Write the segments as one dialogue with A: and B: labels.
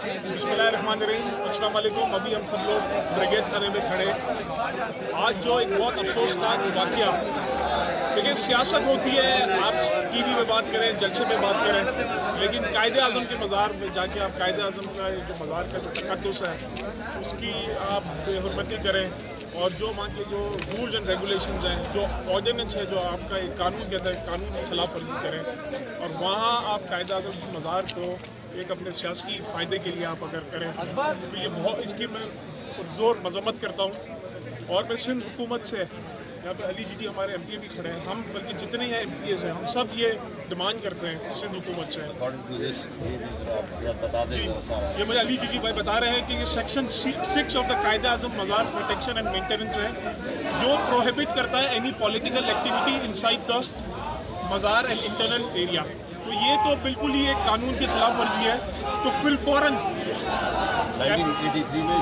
A: अस्सलाम वालेकुम। अभी हम सब लोग ब्रिगेड थाने में खड़े। आज जो एक बहुत अफसोसनाक वाक़या, लेकिन सियासत होती है, आप टीवी में बात करें, जलसे में बात करें, लेकिन कायदे आज़म के मज़ार में जाके आप कायदे आज़म का जो मज़ार का जो तक़द्दुस है उसकी आप बेहुरमती करें, और जो वहाँ के जो रूल्स एंड रेगुलेशंस हैं, जो ऑर्डिनेंस है, जो आपका एक कानून कहता है, कानून की खिलाफ वर्जी करें, और वहाँ आप कायदे आज़म के मज़ार को एक अपने सियासी फ़ायदे के लिए आप अगर करें तो ये बहुत, इसकी मैं पुरज़ोर मज़म्मत करता हूँ। और मैं सिंध हुकूमत से, यहाँ पे अली जी हमारे एमपी भी खड़े हैं, हम बल्कि जितने हैं एमपीएस हैं, हम सब ये डिमांड करते हैं सिंध हुकूमत से। ये मुझे अली जी भाई बता रहे हैं कि ये सेक्शन 6 ऑफ द कायदे आज़म मज़ार प्रोटेक्शन एंड मेंटेनेंस है, जो प्रोहिबिट करता है any political activity inside the मज़ार एंड इंटरनल एरिया। तो ये तो बिल्कुल ही एक कानून की खिलाफ वर्जी है। तो फिल फौरन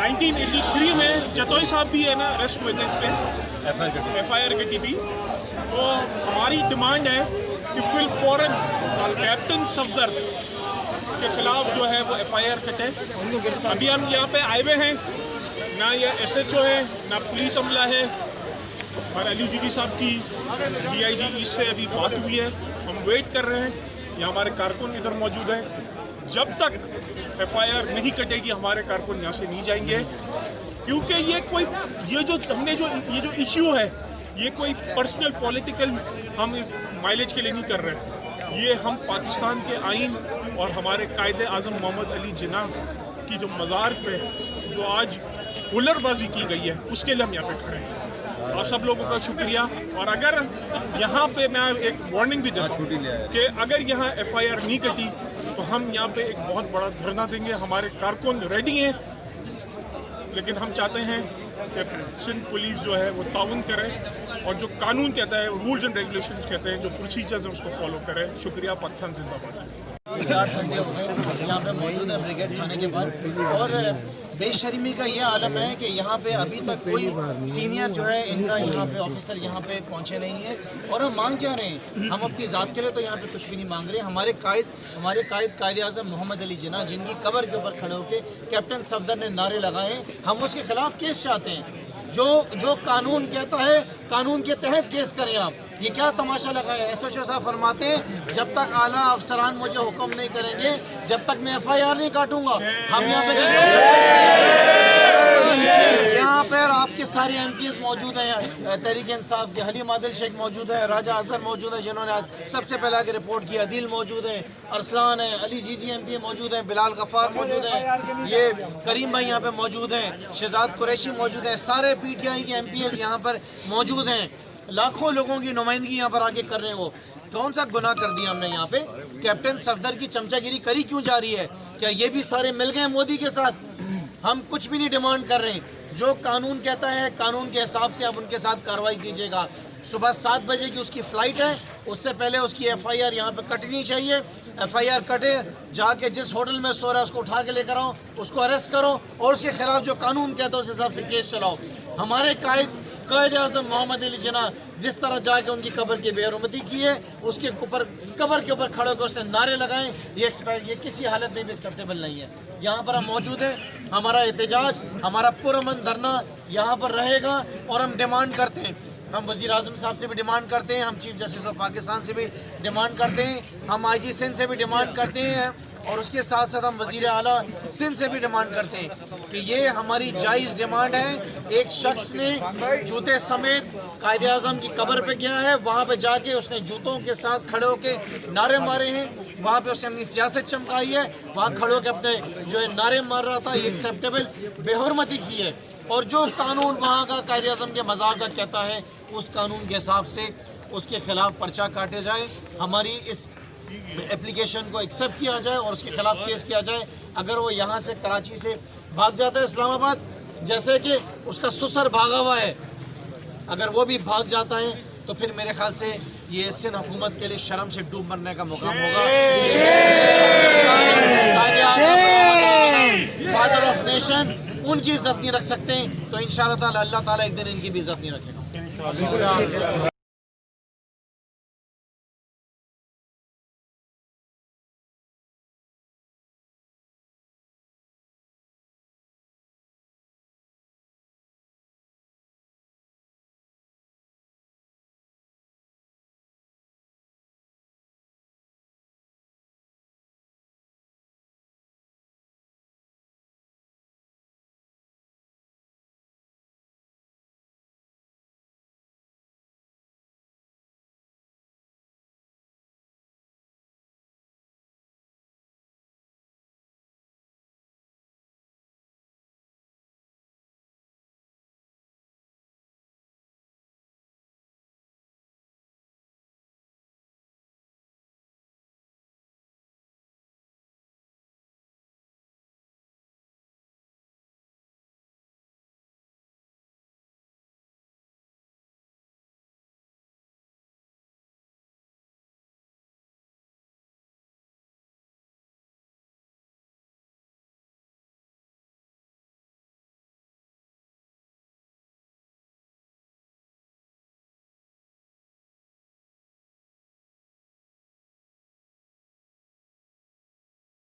A: 1983 में जतोई साहब भी है ना अरेस्ट हुए थे, इस पर FIR कटी थी। तो हमारी डिमांड है कि फिल फौरन कैप्टन सफदर के खिलाफ जो है वो FIR कटे। अभी हम यहाँ पे आए हुए हैं, ना ये SHO है ना पुलिस अमला है, और अली जी साहब की DIG ईस्ट से अभी बात हुई है, हम वेट कर रहे हैं। यहाँ हमारे कारकुन इधर मौजूद हैं। जब तक FIR नहीं कटेगी हमारे कारकुन यहाँ से नहीं जाएंगे, क्योंकि ये जो इश्यू है, ये कोई पर्सनल पॉलिटिकल हम माइलेज के लिए नहीं कर रहे हैं। ये हम पाकिस्तान के आइन और हमारे कायदे आज़म मोहम्मद अली जिन्ना की जो मज़ार पे जो आज हुल्लड़बाजी की गई है, उसके लिए हम यहाँ पे खड़े हैं। आप सब लोगों का शुक्रिया। और अगर यहाँ पे मैं एक वार्निंग भी देता हूँ कि अगर यहाँ FIR नहीं कटी तो हम यहाँ पे एक बहुत बड़ा धरना देंगे। हमारे कारकुन रेडी हैं, लेकिन हम चाहते हैं कि सिंध पुलिस जो है वो ताउन करे, और जो कानून कहता है, रूल्स एंड रेगुलेशंस कहते हैं, जो प्रोसीजर्स हैं, उसको फॉलो करे। शुक्रिया। पाकिस्तान जिंदाबाद।
B: 4 घंटे हो गए यहाँ पे मौजूद है ब्रिगेड थाने के बाहर, और बेशर्मी का ये आलम है कि यहाँ पे अभी तक कोई सीनियर जो है इनका यहाँ पे ऑफिसर यहाँ पे पहुँचे नहीं है। और हम मांग क्या रहे हैं? हम अपनी ज़ात के लिए तो यहाँ पे कुछ भी नहीं मांग रहे। हमारे कायदे आज़म मोहम्मद अली जिन्ना, जिनकी कब्र के ऊपर खड़े होकर कैप्टन सफदर ने नारे लगाए, हम उसके खिलाफ केस चाहते हैं। जो कानून कहता है, कानून के तहत केस करें आप। ये क्या तमाशा लगा है? SHO साहब फरमाते हैं जब तक आला अफसरान मुझे हुक्म नहीं करेंगे, जब तक मैं FIR नहीं काटूंगा। हम यहाँ पर आपके सारे MPs मौजूद हैं, तहरीक इंसाफ के हलीम आदिल शेख मौजूद है, राजा अजहर मौजूद है जिन्होंने आज सबसे पहले आके रिपोर्ट की, अदील मौजूद है, अरसलान है, अली जी MP मौजूद हैं, बिलाल गफ्फार मौजूद हैं, ये करीम भाई यहाँ पे मौजूद हैं, शहजाद कुरैशी मौजूद हैं, सारे PTI के MPs यहाँ पर मौजूद हैं। लाखों लोगों की नुमाइंदगी यहाँ पर आके कर रहे हैं। वो कौन सा गुनाह कर दिया हमने यहाँ पे? कैप्टन सफदर की चमचागिरी करी क्यों जा रही है? क्या ये भी सारे मिल गए मोदी के साथ? हम कुछ भी नहीं डिमांड कर रहे हैं। जो कानून कहता है, कानून के हिसाब से आप उनके साथ कार्रवाई कीजिएगा। सुबह 7 बजे की उसकी फ़्लाइट है, उससे पहले उसकी FIR यहाँ पे कटनी चाहिए। FIR कटे, जाके जिस होटल में सो रहा है उसको उठा के लेकर आओ, उसको अरेस्ट करो, और उसके खिलाफ जो कानून कहता है उस हिसाब से केस चलाओ। हमारे कायदे आज़म मोहम्मद अली जिन्ना जिस तरह जाके उनकी कब्र की बेहरमती की है, उसके ऊपर कब्र के ऊपर खड़े होकर उससे नारे लगाएं, ये किसी हालत में भी एक्सेप्टेबल नहीं है। यहाँ पर हम मौजूद हैं, हमारा एहतजाज, हमारा पुरअमन धरना यहाँ पर रहेगा, और हम डिमांड करते हैं, हम वज़ीर आज़म साहब से भी डिमांड करते हैं, हम चीफ जस्टिस ऑफ पाकिस्तान से भी डिमांड करते हैं, हम IG सिंध से भी डिमांड करते हैं, और उसके साथ साथ हम वज़ीर आला सिंध से भी डिमांड करते हैं कि ये हमारी जायज़ डिमांड है। एक शख्स ने जूते समेत कायदे आज़म की कब्र पे गया है, वहाँ पे जाके उसने जूतों के साथ खड़े होकर नारे मारे हैं, वहाँ पे उसने अपनी सियासत चमकाई है, वहाँ खड़े होकर अपने जो है नारे मार रहा था, ये एक्सेप्टेबल बेहुरमती की है। और जो कानून वहाँ का कायदे आज़म के मज़ार का कहता है, उस कानून के हिसाब से उसके खिलाफ पर्चा काटे जाए, हमारी इस एप्लीकेशन को एक्सेप्ट किया जाए और उसके खिलाफ केस किया जाए। अगर वो यहाँ से कराची से भाग जाता है इस्लामाबाद, जैसे कि उसका ससुर भागा हुआ है, अगर वो भी भाग जाता है तो फिर मेरे ख्याल से ये सिंध हुकूमत के लिए शर्म से डूब मरने का मुकाम होगा। फादर ऑफ नेशन, उनकी इज्जत नहीं रख सकते, तो इंशाअल्लाह ताला अल्लाह ताला एक दिन इनकी भी इज्जत नहीं रखेगा।